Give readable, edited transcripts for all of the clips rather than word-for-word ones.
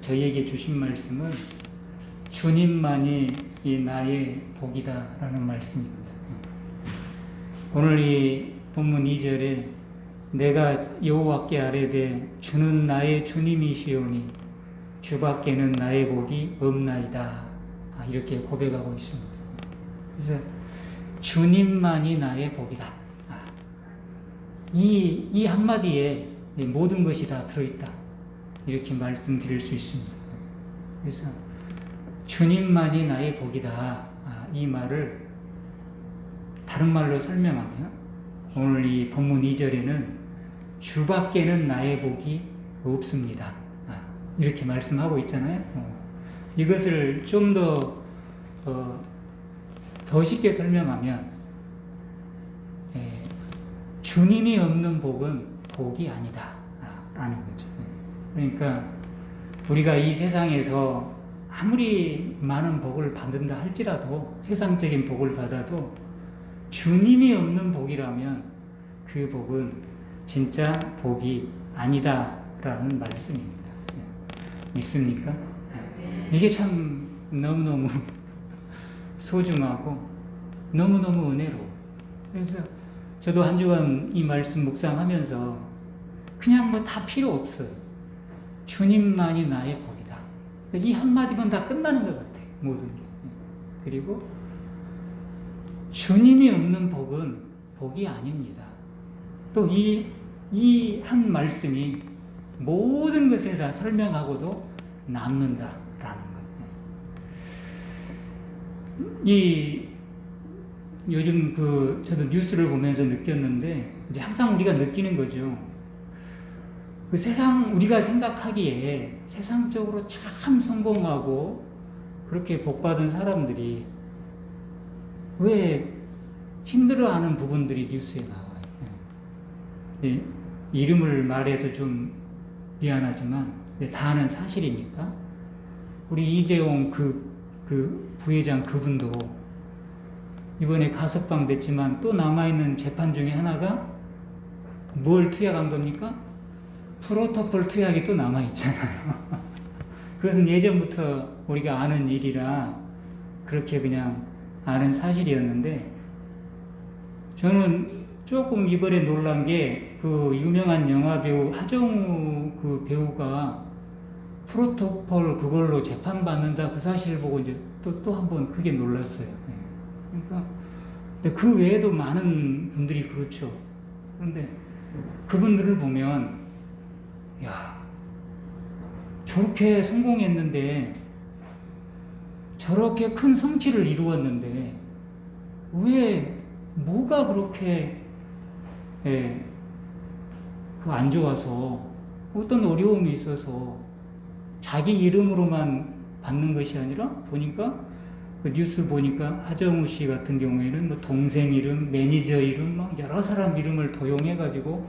저희에게 주신 말씀은 주님만이 이 나의 복이다라는 말씀입니다. 오늘 이 본문 2절에 내가 여호와께 아뢰되 주는 나의 주님이시오니 주밖에는 나의 복이 없나이다, 이렇게 고백하고 있습니다. 그래서 주님만이 나의 복이다, 이 한마디에 모든 것이 다 들어있다, 이렇게 말씀드릴 수 있습니다. 그래서 주님만이 나의 복이다, 이 말을 다른 말로 설명하면 오늘 이 본문 2절에는 주밖에는 나의 복이 없습니다, 이렇게 말씀하고 있잖아요. 이것을 좀 더 쉽게 설명하면 주님이 없는 복은 복이 아니다 라는 거죠. 그러니까 우리가 이 세상에서 아무리 많은 복을 받는다 할지라도, 세상적인 복을 받아도 주님이 없는 복이라면 그 복은 진짜 복이 아니다 라는 말씀입니다. 믿습니까? 이게 참 너무너무 소중하고 너무너무 은혜로워. 그래서 저도 한 주간 이 말씀 묵상하면서 그냥 뭐 다 필요 없어요. 주님만이 나의 복이다. 이 한마디면 다 끝나는 것 같아요, 모든 게. 그리고 주님이 없는 복은 복이 아닙니다. 또 이 한 말씀이 모든 것을 다 설명하고도 남는다라는 거예요. 요즘 저도 뉴스를 보면서 느꼈는데, 이제 항상 우리가 느끼는 거죠. 우리가 생각하기에 세상적으로 참 성공하고 그렇게 복받은 사람들이 왜 힘들어하는 부분들이 뉴스에 나와요. 이름을 말해서 좀 미안하지만 다 아는 사실이니까. 우리 이재용 그 부회장 그분도 이번에 가석방 됐지만 또 남아있는 재판 중에 하나가 뭘 투약한 겁니까? 프로토콜 투약이 또 남아있잖아요. 그것은 예전부터 우리가 아는 일이라 그렇게 그냥 아는 사실이었는데, 저는 조금 이번에 놀란 게 그 유명한 영화배우 하정우 그 배우가 프로토콜 그걸로 재판받는다, 그 사실을 보고 이제 또 한 번 크게 놀랐어요. 그러니까 그 외에도 많은 분들이 그렇죠. 그런데 그분들을 보면, 야, 저렇게 성공했는데, 저렇게 큰 성취를 이루었는데 왜 뭐가 그렇게 안 좋아서, 어떤 어려움이 있어서 자기 이름으로만 받는 것이 아니라, 보니까 그 뉴스 보니까 하정우 씨 같은 경우에는 뭐 동생 이름, 매니저 이름, 막 여러 사람 이름을 도용해가지고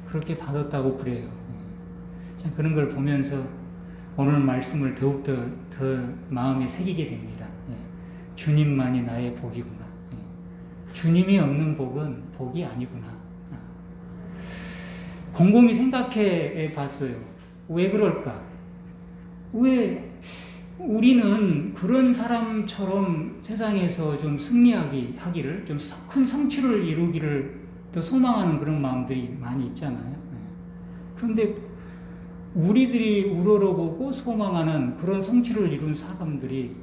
그렇게 받았다고 그래요. 자, 그런 걸 보면서 오늘 말씀을 더욱더 더 마음에 새기게 됩니다. 주님만이 나의 복이구나. 주님이 없는 복은 복이 아니구나. 곰곰이 생각해 봤어요. 왜 그럴까? 왜 우리는 그런 사람처럼 세상에서 좀 승리하기를, 좀 큰 성취를 이루기를 더 소망하는 그런 마음들이 많이 있잖아요. 그런데 우리들이 우러러보고 소망하는 그런 성취를 이룬 사람들이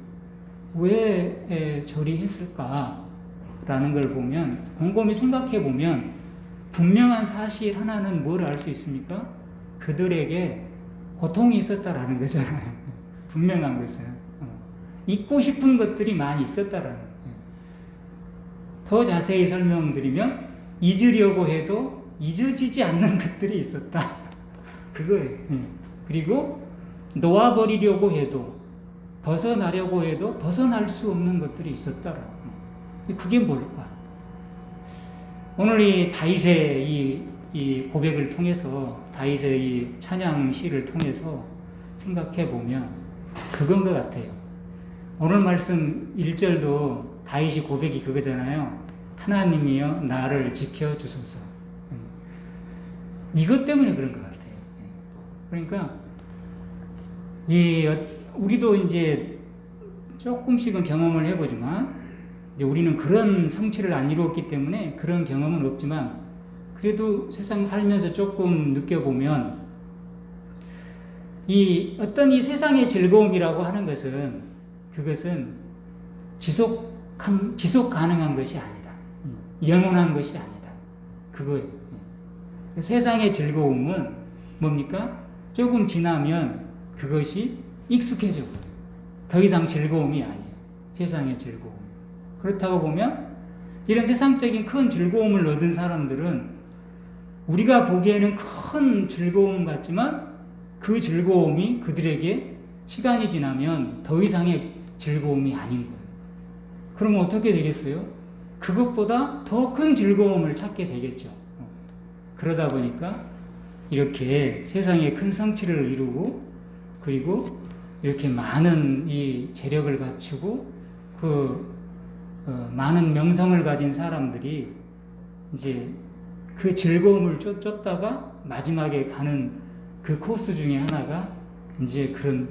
왜 저리 했을까라는 걸 보면, 곰곰이 생각해 보면 분명한 사실 하나는 뭘 알 수 있습니까? 그들에게 고통이 있었다라는 거잖아요. 분명한 것은 잊고 싶은 것들이 많이 있었다라는 거예요. 더 자세히 설명드리면 잊으려고 해도 잊어지지 않는 것들이 있었다, 그거예요. 그리고 놓아버리려고 해도, 벗어나려고 해도 벗어날 수 없는 것들이 있었다라는 거예요. 그게 뭘까? 오늘 이 다윗의 이 고백을 통해서, 다윗의 이 찬양 시를 통해서 생각해 보면 그건 것 같아요. 오늘 말씀 1절도 다윗이 고백이 그거잖아요. 하나님이여 나를 지켜주소서. 이것 때문에 그런 것 같아요. 그러니까 우리도 이제 조금씩은 경험을 해보지만, 이제 우리는 그런 성취를 안 이루었기 때문에 그런 경험은 없지만, 그래도 세상 살면서 조금 느껴보면, 어떤 이 세상의 즐거움이라고 하는 것은, 그것은 지속 가능한 것이 아니다. 영원한 것이 아니다. 그거예요. 세상의 즐거움은 뭡니까? 조금 지나면 그것이 익숙해져 버려요. 더 이상 즐거움이 아니에요. 세상의 즐거움. 그렇다고 보면 이런 세상적인 큰 즐거움을 얻은 사람들은 우리가 보기에는 큰 즐거움 같지만 그 즐거움이 그들에게 시간이 지나면 더 이상의 즐거움이 아닌 거예요. 그러면 어떻게 되겠어요? 그것보다 더 큰 즐거움을 찾게 되겠죠. 그러다 보니까 이렇게 세상에 큰 성취를 이루고, 그리고 이렇게 많은 이 재력을 갖추고 많은 명성을 가진 사람들이 이제 그 즐거움을 쫓다가 마지막에 가는 그 코스 중에 하나가 이제 그런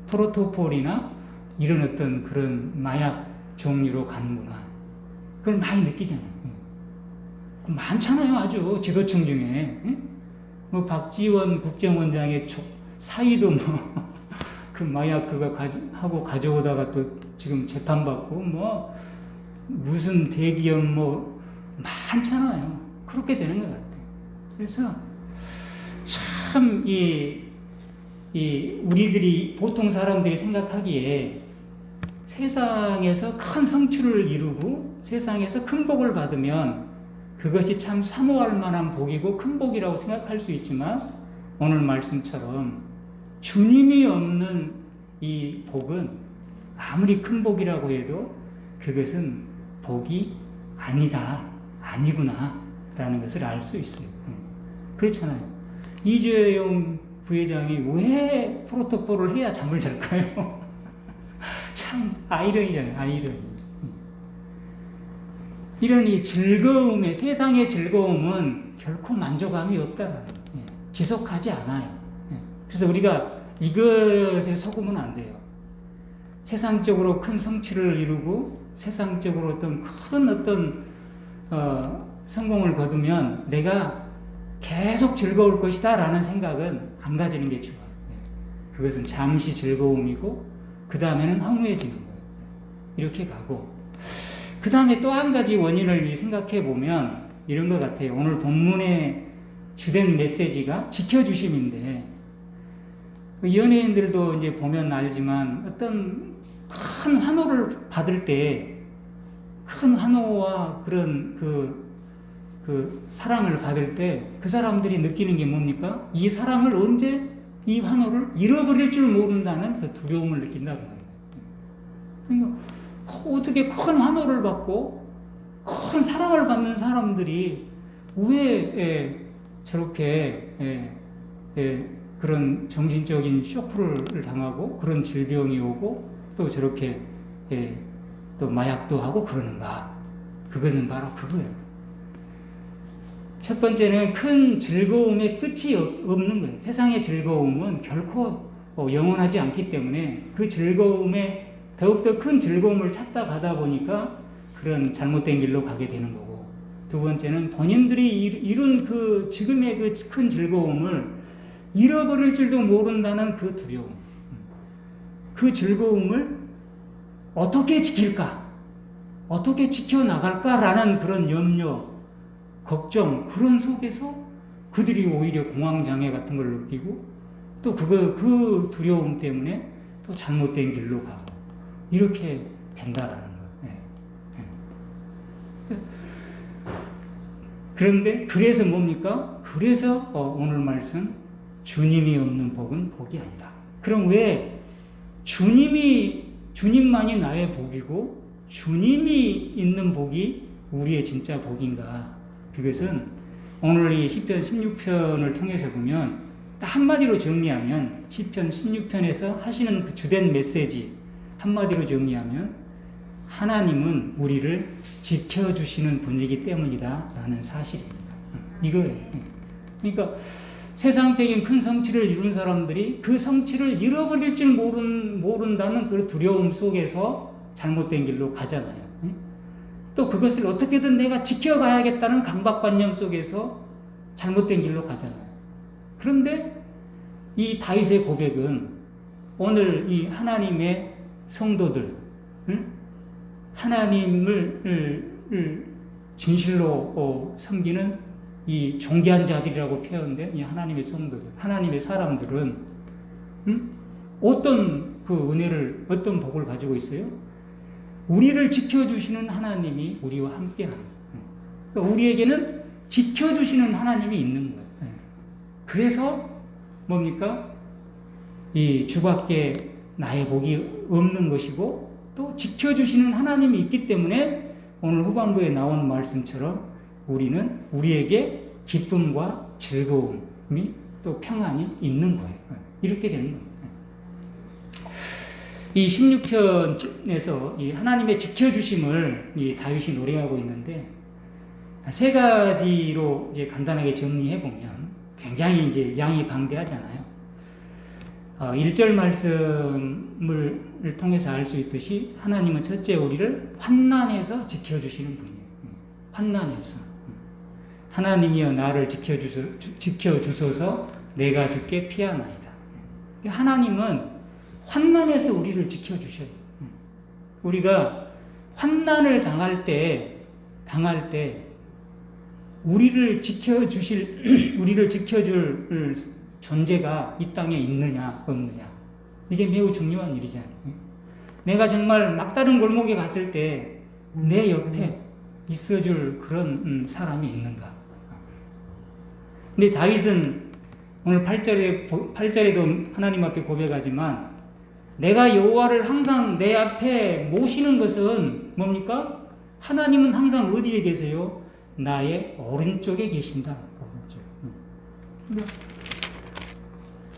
프로토폴이나 이런 어떤 그런 마약 종류로 가는구나. 그걸 많이 느끼잖아요. 많잖아요. 아주 지도층 중에. 뭐 박지원 국정원장의 사위도 뭐 그 마약 그거 하고 가져오다가 또 지금 재판받고, 뭐 무슨 대기업 뭐 많잖아요. 그렇게 되는 것 같아요. 그래서 참 우리들이 보통 사람들이 생각하기에 세상에서 큰 성취를 이루고 세상에서 큰 복을 받으면 그것이 참 사모할 만한 복이고 큰 복이라고 생각할 수 있지만, 오늘 말씀처럼 주님이 없는 이 복은 아무리 큰 복이라고 해도 그것은 복이 아니구나 라는 것을 알 수 있어요. 그렇잖아요. 이재용 부회장이 왜 프로토콜을 해야 잠을 잘까요? 참 아이러니잖아요. 아이러니. 이런 이 세상의 즐거움은 결코 만족감이 없다라는 거예요. 지속하지 않아요. 그래서 우리가 이것에 속으면 안 돼요. 세상적으로 큰 성취를 이루고 세상적으로 큰 성공을 거두면 내가 계속 즐거울 것이다 라는 생각은 안 가지는 게 좋아요. 그것은 잠시 즐거움이고 그 다음에는 허무해지는 거예요. 이렇게 가고, 그 다음에 또 한 가지 원인을 생각해 보면 이런 것 같아요. 오늘 본문의 주된 메시지가 지켜주심인데, 연예인들도 이제 보면 알지만 어떤 큰 환호를 받을 때, 큰 환호와 그런 그 사랑을 받을 때 그 사람들이 느끼는 게 뭡니까? 이 사랑을 언제, 이 환호를 잃어버릴 줄 모른다는 그 두려움을 느낀다는 거예요. 그러니까 어떻게 큰 환호를 받고 큰 사랑을 받는 사람들이 왜 저렇게 그런 정신적인 쇼크를 당하고 그런 질병이 오고 또 저렇게 또 마약도 하고 그러는가? 그것은 바로 그거예요. 첫 번째는 큰 즐거움의 끝이 없는 거예요. 세상의 즐거움은 결코 영원하지 않기 때문에 그 즐거움에 더욱더 큰 즐거움을 찾다 가다 보니까 그런 잘못된 길로 가게 되는 거고, 두 번째는 본인들이 이룬 그 지금의 그 큰 즐거움을 잃어버릴 줄도 모른다는 그 두려움, 그 즐거움을 어떻게 지킬까, 어떻게 지켜나갈까라는 그런 염려, 걱정, 그런 속에서 그들이 오히려 공황장애 같은 걸 느끼고 또 그 두려움 때문에 또 잘못된 길로 가고 이렇게 된다라는 거예요. 그런데 그래서 뭡니까? 그래서 오늘 말씀 주님이 없는 복은 복이 아니다. 그럼 왜 주님만이 나의 복이고 주님이 있는 복이 우리의 진짜 복인가? 그것은 오늘 이 시편 16편을 통해서 보면 한마디로 정리하면, 시편 16편에서 하시는 그 주된 메시지 한마디로 정리하면 하나님은 우리를 지켜주시는 분이기 때문이다 라는 사실입니다. 이거예요. 그러니까 세상적인 큰 성취를 이룬 사람들이 그 성취를 잃어버릴 줄 모른다는 그 두려움 속에서 잘못된 길로 가잖아요. 또 그것을 어떻게든 내가 지켜가야겠다는 강박관념 속에서 잘못된 길로 가잖아요. 그런데 이 다윗의 고백은 오늘 이 하나님의 성도들, 하나님을 진실로 섬기는 이 존귀한 자들이라고 표현된 이 하나님의 성도들, 하나님의 사람들은 어떤 그 은혜를, 어떤 복을 가지고 있어요? 우리를 지켜주시는 하나님이 우리와 함께합니다. 그러니까 우리에게는 지켜주시는 하나님이 있는 거예요. 그래서 뭡니까? 이 주밖에 나의 복이 없는 것이고 또 지켜주시는 하나님이 있기 때문에 오늘 후반부에 나온 말씀처럼 우리는 우리에게 기쁨과 즐거움이 또 평안이 있는 거예요. 이렇게 되는 겁니다. 이 16편에서 이 하나님의 지켜주심을 이 다윗이 노래하고 있는데 세 가지로 이제 간단하게 정리해 보면 굉장히 이제 양이 방대하잖아요. 1절 말씀을 통해서 알 수 있듯이 하나님은 첫째 우리를 환난에서 지켜주시는 분이에요. 환난에서. 하나님이여 나를 지켜주소서 내가 주께 피하나이다. 하나님은 환난에서 우리를 지켜주셔요. 우리가 환난을 당할 때 우리를 지켜줄 존재가 이 땅에 있느냐 없느냐, 이게 매우 중요한 일이잖아요. 내가 정말 막다른 골목에 갔을 때 내 옆에 있어줄 그런 사람이 있는가. 근데 다윗은 오늘 8절에도 하나님 앞에 고백하지만 내가 여호와를 항상 내 앞에 모시는 것은 뭡니까? 하나님은 항상 어디에 계세요? 나의 오른쪽에 계신다.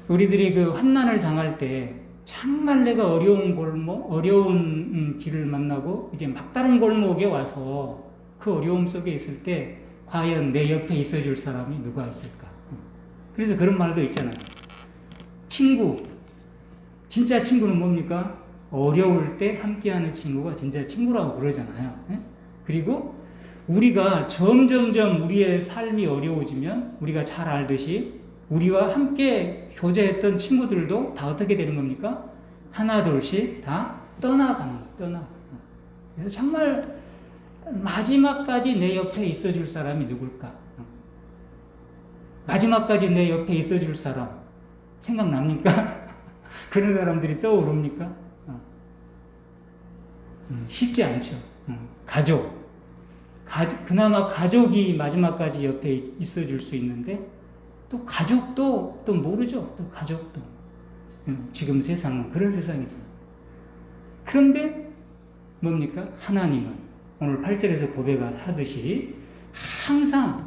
우리들이 그 환난을 당할 때 정말 내가 어려운 길을 만나고 이제 막다른 골목에 와서 그 어려움 속에 있을 때 과연 내 옆에 있어줄 사람이 누가 있을까? 그래서 그런 말도 있잖아요. 진짜 친구는 뭡니까? 어려울 때 함께하는 친구가 진짜 친구라고 그러잖아요. 그리고 우리가 점점점 우리의 삶이 어려워지면 우리가 잘 알듯이 우리와 함께 교제했던 친구들도 다 어떻게 되는 겁니까? 하나 둘씩 다 떠나가는 거예요. 그래서 정말 마지막까지 내 옆에 있어줄 사람이 누굴까? 마지막까지 내 옆에 있어줄 사람 생각납니까? 그런 사람들이 떠오릅니까? 쉽지 않죠. 가족. 그나마 가족이 마지막까지 옆에 있어줄 수 있는데 또 가족도 또 모르죠. 또 가족도. 지금 세상은 그런 세상이죠. 그런데 뭡니까? 하나님은 오늘 8절에서 고백하듯이 항상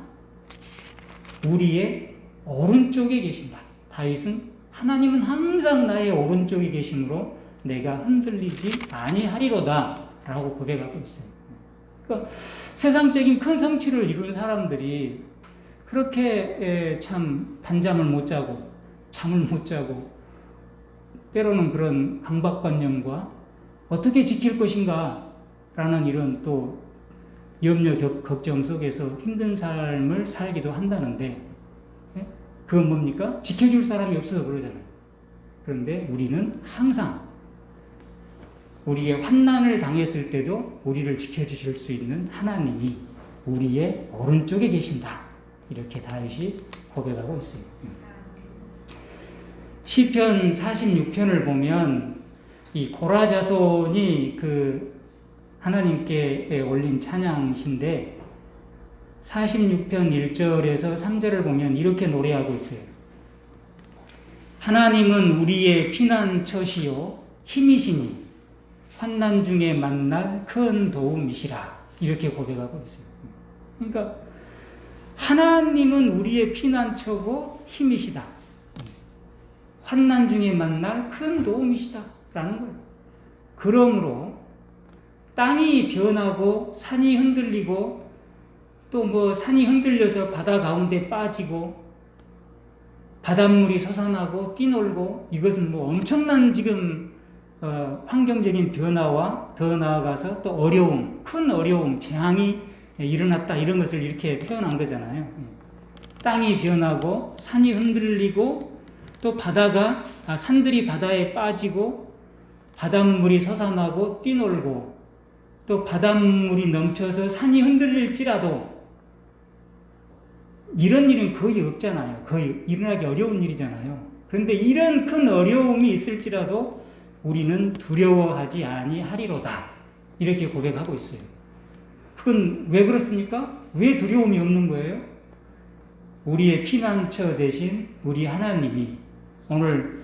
우리의 오른쪽에 계신다. 다윗은 하나님은 항상 나의 오른쪽에 계심으로 내가 흔들리지 아니하리로다 라고 고백하고 있어요. 그러니까 세상적인 큰 성취를 이룬 사람들이 그렇게 참 단잠을 못 자고 잠을 못 자고 때로는 그런 강박관념과 어떻게 지킬 것인가 라는 이런 또 염려 걱정 속에서 힘든 삶을 살기도 한다는데 그건 뭡니까? 지켜줄 사람이 없어서 그러잖아요. 그런데 우리는 항상 우리의 환난을 당했을 때도 우리를 지켜주실 수 있는 하나님이 우리의 오른쪽에 계신다. 이렇게 다윗이 고백하고 있어요. 시편 46편을 보면 이 고라 자손이 그 하나님께 올린 찬양신데 46편 1절에서 3절을 보면 이렇게 노래하고 있어요. 하나님은 우리의 피난처시요 힘이시니 환난 중에 만날 큰 도움이시라. 이렇게 고백하고 있어요. 그러니까 하나님은 우리의 피난처고 힘이시다. 환난 중에 만날 큰 도움이시다. 라는 거예요. 그러므로 땅이 변하고 산이 흔들리고 또 산이 흔들려서 바다 가운데 빠지고 바닷물이 솟아나고 뛰놀고 이것은 뭐 엄청난 지금 환경적인 변화와 더 나아가서 또 어려움, 큰 어려움, 재앙이 일어났다 이런 것을 이렇게 표현한 거잖아요. 땅이 변하고 산이 흔들리고 또 산들이 바다에 빠지고 바닷물이 솟아나고 뛰놀고 또 바닷물이 넘쳐서 산이 흔들릴지라도 이런 일은 거의 없잖아요. 거의 일어나기 어려운 일이잖아요. 그런데 이런 큰 어려움이 있을지라도 우리는 두려워하지 아니하리로다. 이렇게 고백하고 있어요. 그건 왜 그렇습니까? 왜 두려움이 없는 거예요? 우리의 피난처 대신 우리 하나님이 오늘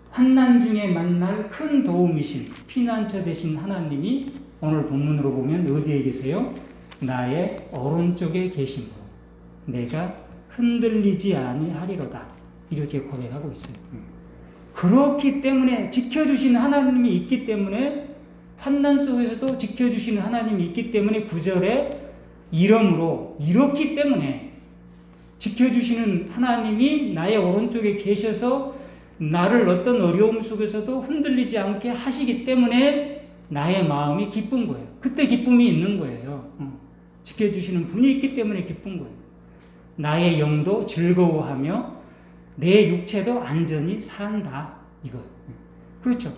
환난 중에 만날 큰 도움이신 피난처 대신 하나님이 오늘 본문으로 보면 어디에 계세요? 나의 오른쪽에 계심으로 내가 흔들리지 아니하리로다. 이렇게 고백하고 있어요. 그렇기 때문에 지켜주신 하나님이 있기 때문에 환난 속에서도 지켜주시는 하나님이 있기 때문에 9절에 이러므로 이렇기 때문에 지켜주시는 하나님이 나의 오른쪽에 계셔서 나를 어떤 어려움 속에서도 흔들리지 않게 하시기 때문에 나의 마음이 기쁜 거예요. 그때 기쁨이 있는 거예요. 지켜주시는 분이 있기 때문에 기쁜 거예요. 나의 영도 즐거워하며 내 육체도 안전히 산다. 이거. 그렇죠.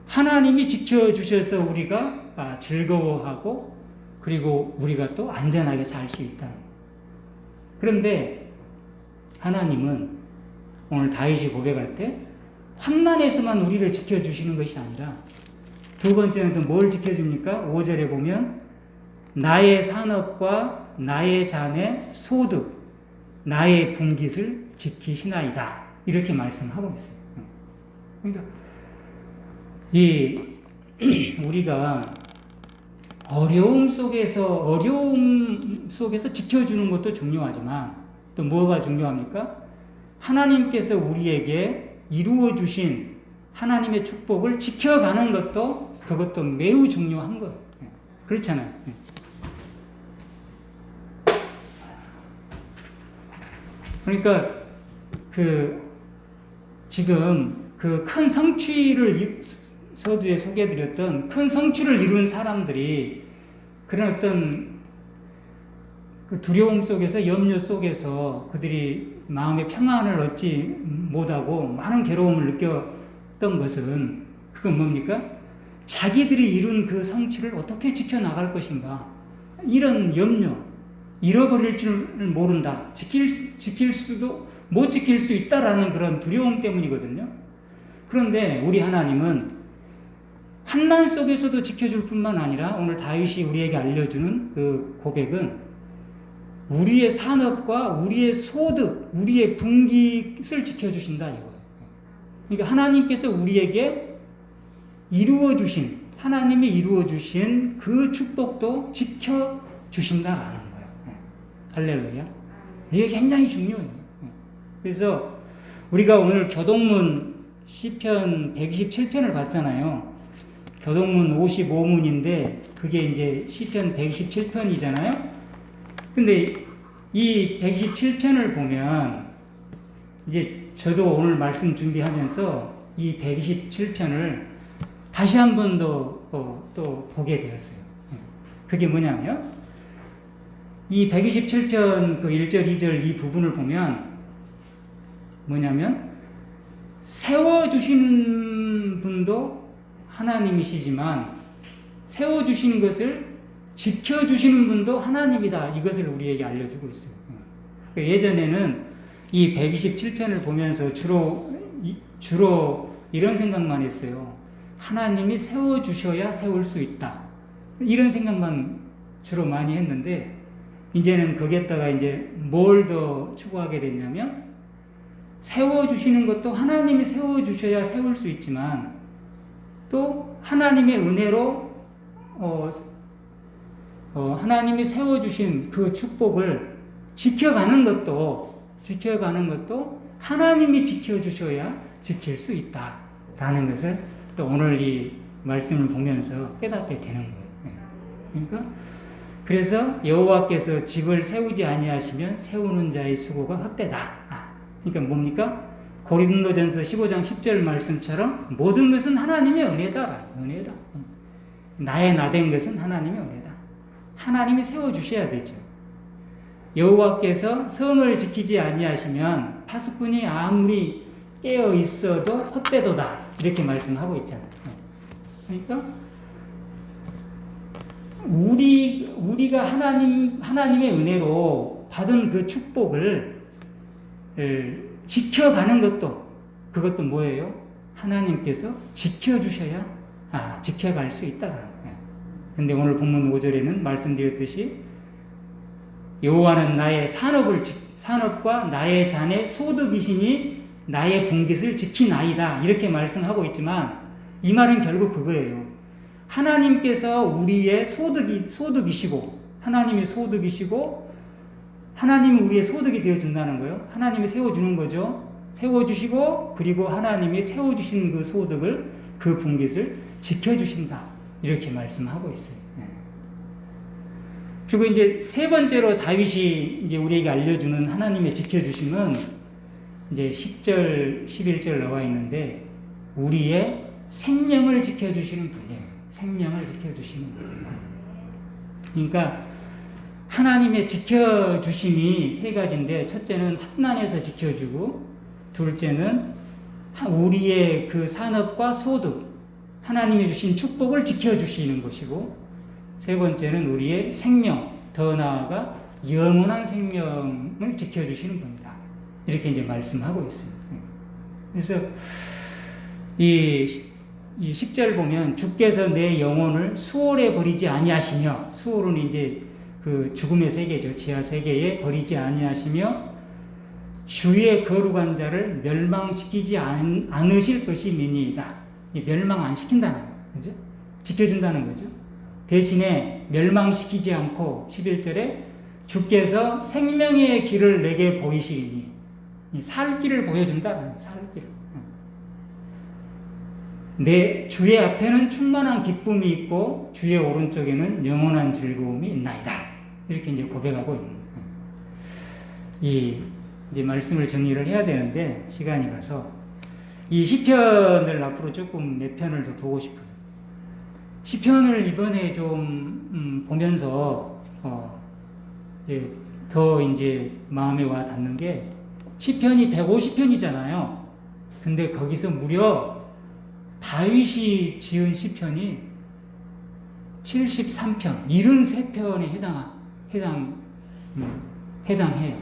하나님이 지켜주셔서 우리가 즐거워하고 그리고 우리가 또 안전하게 살 수 있다. 그런데 하나님은 오늘 다윗이 고백할 때 환난에서만 우리를 지켜주시는 것이 아니라 두 번째는 또 뭘 지켜줍니까? 5절에 보면 나의 산업과 나의 자네 소득 나의 분깃을 지키시나이다. 이렇게 말씀하고 있어요. 그러니까 우리가 어려움 속에서 지켜주는 것도 중요하지만 또 뭐가 중요합니까? 하나님께서 우리에게 이루어 주신 하나님의 축복을 지켜가는 것도 그것도 매우 중요한 거예요. 그렇잖아요. 그러니까 지금 그 큰 성취를 서두에 소개해드렸던 큰 성취를 이룬 사람들이 그런 어떤 그 두려움 속에서 염려 속에서 그들이 마음의 평안을 얻지 못하고 많은 괴로움을 느꼈던 것은 그건 뭡니까? 자기들이 이룬 그 성취를 어떻게 지켜나갈 것인가 이런 염려 잃어버릴 줄 모른다 지킬 수도 못 지킬 수 있다라는 그런 두려움 때문이거든요. 그런데 우리 하나님은 환난 속에서도 지켜줄 뿐만 아니라 오늘 다윗이 우리에게 알려주는 그 고백은 우리의 산업과 우리의 소득, 우리의 분깃을 지켜주신다 이거예요. 그러니까 하나님께서 우리에게 하나님이 이루어주신 그 축복도 지켜주신다라는 거예요. 할렐루야. 이게 굉장히 중요해요. 그래서 우리가 오늘 교동문 시편 127편을 봤잖아요. 교동문 55문인데 그게 이제 시편 127편이잖아요. 근데 이 127편을 보면 이제 저도 오늘 말씀 준비하면서 이 127편을 다시 한 번 또 보게 되었어요. 그게 뭐냐면 이 127편 그 1절 2절 이 부분을 보면 뭐냐면 세워주시는 분도 하나님이시지만 세워주신 것을 지켜주시는 분도 하나님이다. 이것을 우리에게 알려주고 있어요. 예전에는 이 127편을 보면서 주로 이런 생각만 했어요. 하나님이 세워주셔야 세울 수 있다. 이런 생각만 주로 많이 했는데 이제는 거기에다가 이제 뭘 더 추구하게 됐냐면 세워주시는 것도 하나님이 세워주셔야 세울 수 있지만 또 하나님의 은혜로 하나님이 세워주신 그 축복을 지켜가는 것도 하나님이 지켜주셔야 지킬 수 있다라는 것을 또 오늘 이 말씀을 보면서 깨닫게 되는 거예요. 그러니까 그래서 여호와께서 집을 세우지 아니하시면 세우는 자의 수고가 헛되다. 그러니까 뭡니까? 고린도전서 15장 10절 말씀처럼 모든 것은 하나님의 은혜다. 은혜다. 나의 나된 것은 하나님의 은혜다. 하나님이 세워주셔야 되죠. 여호와께서 성을 지키지 아니하시면 파수꾼이 아무리 깨어 있어도 헛되도다. 이렇게 말씀하고 있잖아요. 그러니까 우리가 하나님의 은혜로 받은 그 축복을 지켜가는 것도, 그것도 뭐예요? 하나님께서 지켜주셔야 지켜갈 수 있다. 근데 오늘 본문 5절에는 말씀드렸듯이 여호와는 나의 산업과 나의 잔의 소득이시니 나의 분깃을 지키나이다. 이렇게 말씀하고 있지만 이 말은 결국 그거예요. 하나님께서 우리의 소득이시고, 하나님이 소득이시고, 하나님이 우리의 소득이 되어준다는 거예요. 하나님이 세워주는 거죠. 세워주시고, 그리고 하나님이 세워주신 그 소득을, 그 분깃을 지켜주신다. 이렇게 말씀하고 있어요. 그리고 이제 세 번째로 다윗이 이제 우리에게 알려주는 하나님의 지켜주심은 이제 10절, 11절 나와 있는데, 우리의 생명을 지켜주시는 분이에요. 생명을 지켜주시는 분이에요. 그러니까 하나님의 지켜주심이 세 가지인데, 첫째는 환난에서 지켜주고, 둘째는 우리의 그 산업과 소득, 하나님이 주신 축복을 지켜주시는 것이고, 세 번째는 우리의 생명, 더 나아가 영원한 생명을 지켜주시는 분이다. 이렇게 이제 말씀하고 있습니다. 그래서 이 10절 보면 주께서 내 영혼을 수월에 버리지 아니하시며, 수월은 이제 그 죽음의 세계죠. 지하 세계에 버리지 아니하시며 주의 거룩한 자를 멸망시키지 않으실 것이니이다. 멸망 안 시킨다는 거죠. 그죠? 지켜준다는 거죠. 대신에 멸망시키지 않고 11절에 주께서 생명의 길을 내게 보이시니, 살 길을 보여준다는 거예요. 살 길을. 내 주의 앞에는 충만한 기쁨이 있고 주의 오른쪽에는 영원한 즐거움이 있나이다. 이렇게 이제 고백하고 있는 거예요. 이제 말씀을 정리를 해야 되는데 시간이 가서 이 시편을 앞으로 조금 몇 편을 더 보고 싶어요. 시편을 이번에 좀 보면서 이제 더 이제 마음에 와 닿는 게, 시편이 150편이잖아요. 근데 거기서 무려 다윗이 지은 시편이 73편, 73편에 해당해요.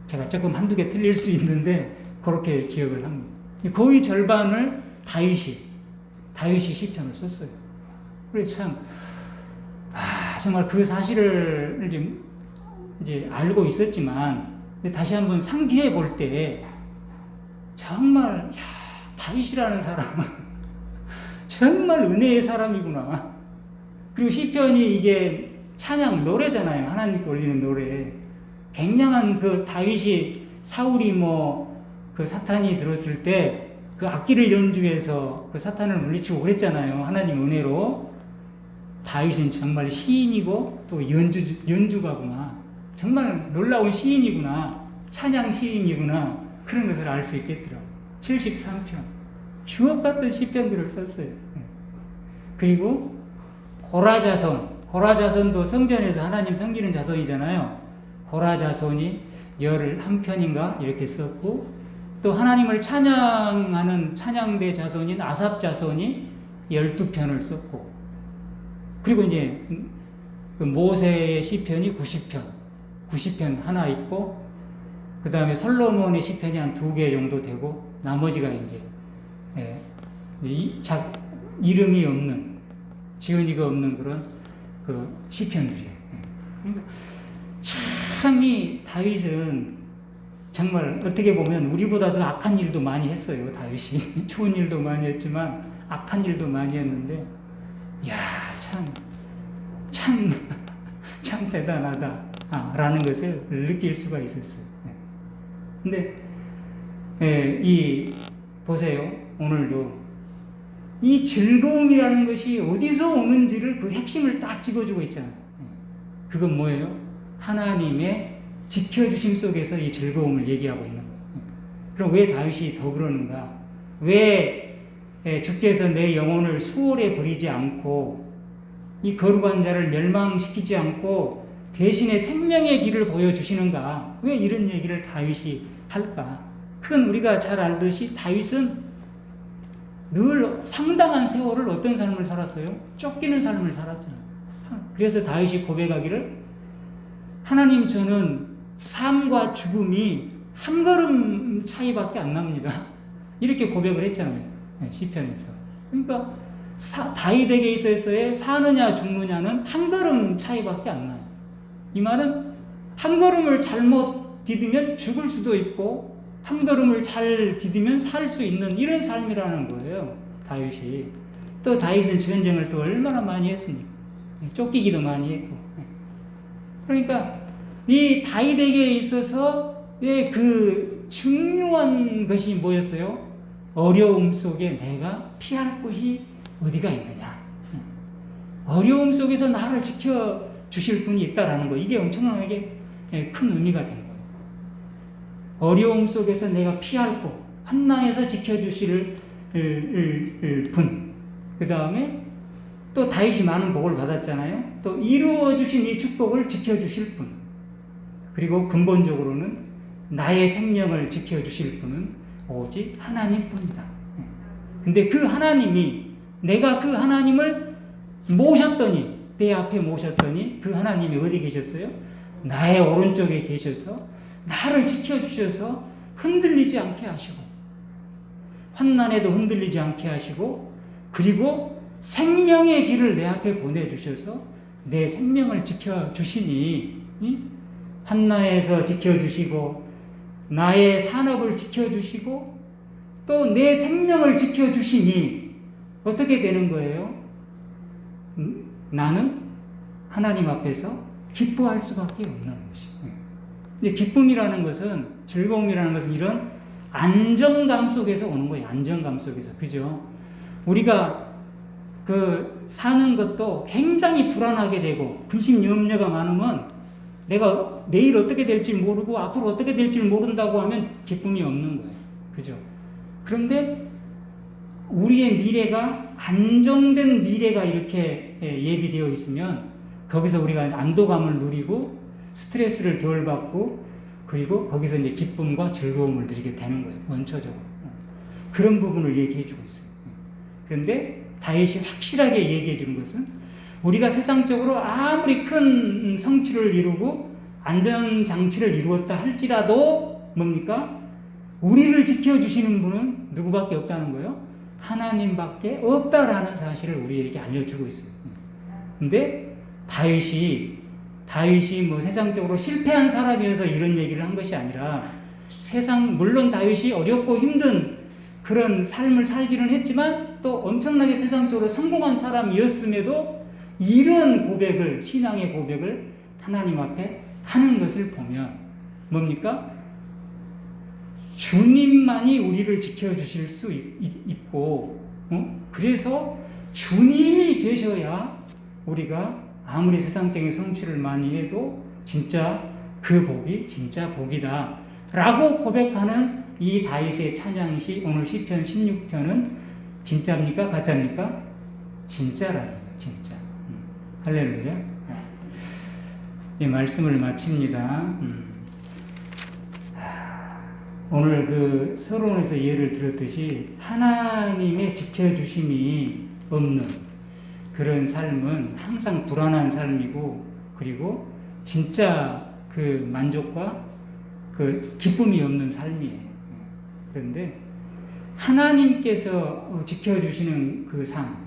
제가 조금 한두 개 틀릴 수 있는데 그렇게 기억을 합니다. 거의 절반을 다윗이 시편을 썼어요. 그래서 참, 정말 그 사실을 이제 알고 있었지만, 다시 한번 상기해 볼 때, 정말, 다윗이라는 사람은 정말 은혜의 사람이구나. 그리고 시편이 이게 찬양 노래잖아요. 하나님께 올리는 노래. 굉장한 그 다윗이 사울이 그 사탄이 들었을 때 그 악기를 연주해서 그 사탄을 물리치고 그랬잖아요. 하나님 은혜로. 다윗은 정말 시인이고 또 연주가구나. 정말 놀라운 시인이구나. 찬양 시인이구나. 그런 것을 알 수 있겠더라고요. 73편. 주옥같은 시편들을 썼어요. 그리고 고라자손도 성전에서 하나님 섬기는 자손이잖아요. 고라자손이 11편인가 이렇게 썼고, 또 하나님을 찬양하는 찬양대 자손인 아삽 자손이 12편을 썼고, 그리고 이제 그 모세의 시편이 90편 하나 있고, 그 다음에 솔로몬의 시편이 한 2개 정도 되고, 나머지가 이제 이름이 없는, 지은이가 없는 그런 그 시편들이에요. 그러니까 참 이 다윗은 정말 어떻게 보면 우리보다 더 악한 일도 많이 했어요. 다윗이 좋은 일도 많이 했지만 악한 일도 많이 했는데, 참 대단하다 라는 것을 느낄 수가 있었어요. 근데 보세요. 오늘도 이 즐거움이라는 것이 어디서 오는지를 그 핵심을 딱 집어주고 있잖아요. 그건 뭐예요? 하나님의 지켜주심 속에서 이 즐거움을 얘기하고 있는 거예요. 그럼 왜 다윗이 더 그러는가? 왜 주께서 내 영혼을 수월에 버리지 않고 이 거룩한 자를 멸망시키지 않고 대신에 생명의 길을 보여주시는가? 왜 이런 얘기를 다윗이 할까? 그건 우리가 잘 알듯이 다윗은 늘 상당한 세월을 어떤 삶을 살았어요? 쫓기는 삶을 살았잖아요. 그래서 다윗이 고백하기를 하나님, 저는 삶과 죽음이 한 걸음 차이밖에 안 납니다. 이렇게 고백을 했잖아요. 시편에서. 그러니까 다윗에게 있어서의 사느냐 죽느냐는 한 걸음 차이밖에 안 나요. 이 말은 한 걸음을 잘못 디디면 죽을 수도 있고 한 걸음을 잘 디디면 살 수 있는 이런 삶이라는 거예요. 다윗이. 또 다윗은 전쟁을 또 얼마나 많이 했습니까? 쫓기기도 많이 했고. 그러니까 이 다윗에게 있어서 그 중요한 것이 뭐였어요? 어려움 속에 내가 피할 곳이 어디가 있느냐? 어려움 속에서 나를 지켜 주실 분이 있다라는 거. 이게 엄청나게 큰 의미가 된 거예요. 어려움 속에서 내가 피할 곳, 환난에서 지켜주실 분. 그 다음에 또 다윗이 많은 복을 받았잖아요. 또 이루어주신 이 축복을 지켜주실 분. 그리고 근본적으로는 나의 생명을 지켜주실 분은 오직 하나님뿐이다. 근데 그 하나님이, 내가 그 하나님을 모셨더니, 내 앞에 모셨더니 그 하나님이 어디 계셨어요? 나의 오른쪽에 계셔서 나를 지켜주셔서 흔들리지 않게 하시고, 환난에도 흔들리지 않게 하시고, 그리고 생명의 길을 내 앞에 보내주셔서 내 생명을 지켜주시니, 환난에서 지켜주시고 나의 산업을 지켜주시고 또 내 생명을 지켜주시니 어떻게 되는 거예요? 나는 하나님 앞에서 기뻐할 수밖에 없는 것이에요. 근데 기쁨이라는 것은, 즐거움이라는 것은 이런 안정감 속에서 오는 거예요. 안정감 속에서. 그죠? 우리가 사는 것도 굉장히 불안하게 되고 근심 염려가 많으면 내가 내일 어떻게 될지 모르고 앞으로 어떻게 될지 모른다고 하면 기쁨이 없는 거예요. 그죠? 그런데 우리의 미래가 안정된 미래가 이렇게 예비되어 있으면 거기서 우리가 안도감을 누리고 스트레스를 덜 받고 그리고 거기서 이제 기쁨과 즐거움을 누리게 되는 거예요. 원초적으로. 그런 부분을 얘기해 주고 있어요. 그런데 다윗이 확실하게 얘기해 주는 것은 우리가 세상적으로 아무리 큰 성취를 이루고 안전장치를 이루었다 할지라도 뭡니까? 우리를 지켜주시는 분은 누구밖에 없다는 거예요? 하나님밖에 없다라는 사실을 우리에게 알려주고 있어요. 근데 다윗이 뭐 세상적으로 실패한 사람이어서 이런 얘기를 한 것이 아니라 물론 다윗이 어렵고 힘든 그런 삶을 살기는 했지만 또 엄청나게 세상적으로 성공한 사람이었음에도 이런 고백을, 신앙의 고백을 하나님 앞에 하는 것을 보면 뭡니까? 주님만이 우리를 지켜주실 수 있고 그래서 주님이 계셔야 우리가 아무리 세상적인 성취를 많이 해도 진짜 그 복이 진짜 복이다 라고 고백하는 이 다윗의 찬양시 오늘 시편 16편은 진짜입니까? 가짜입니까? 진짜라는 거예요. 진짜. 할렐루야. 이 말씀을 마칩니다. 오늘 서론에서 예를 들었듯이 하나님의 지켜주심이 없는 그런 삶은 항상 불안한 삶이고 그리고 진짜 그 만족과 그 기쁨이 없는 삶이에요. 그런데 하나님께서 지켜주시는 그 삶,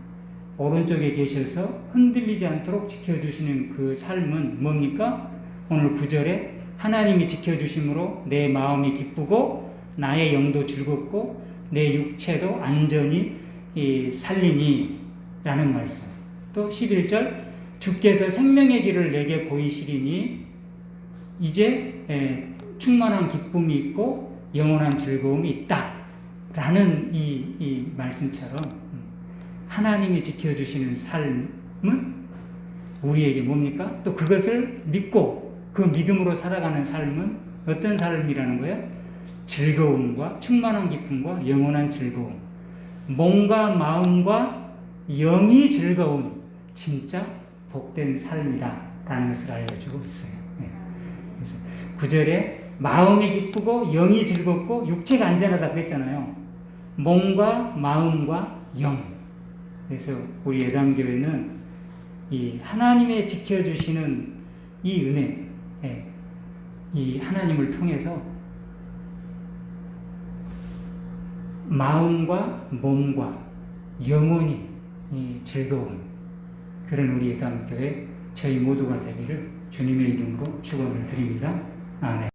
오른쪽에 계셔서 흔들리지 않도록 지켜주시는 그 삶은 뭡니까? 오늘 9절에 하나님이 지켜주심으로 내 마음이 기쁘고 나의 영도 즐겁고 내 육체도 안전히 살리니 라는 말씀. 또 11절 주께서 생명의 길을 내게 보이시리니 이제 충만한 기쁨이 있고 영원한 즐거움이 있다 라는 이 말씀처럼 하나님이 지켜주시는 삶은 우리에게 뭡니까? 또 그것을 믿고 그 믿음으로 살아가는 삶은 어떤 삶이라는 거예요? 즐거움과 충만한 기쁨과 영원한 즐거움, 몸과 마음과 영이 즐거운 진짜 복된 삶이다 라는 것을 알려주고 있어요. 예. 그래서 9절에 마음이 기쁘고 영이 즐겁고 육체가 안전하다 그랬잖아요. 몸과 마음과 영. 그래서 우리 예담교회는 이 하나님의 지켜주시는 이 은혜, 이 하나님을 통해서 마음과 몸과 영혼이 즐거운 그런 우리 예담교회 저희 모두가 되기를 주님의 이름으로 축원을 드립니다. 아멘.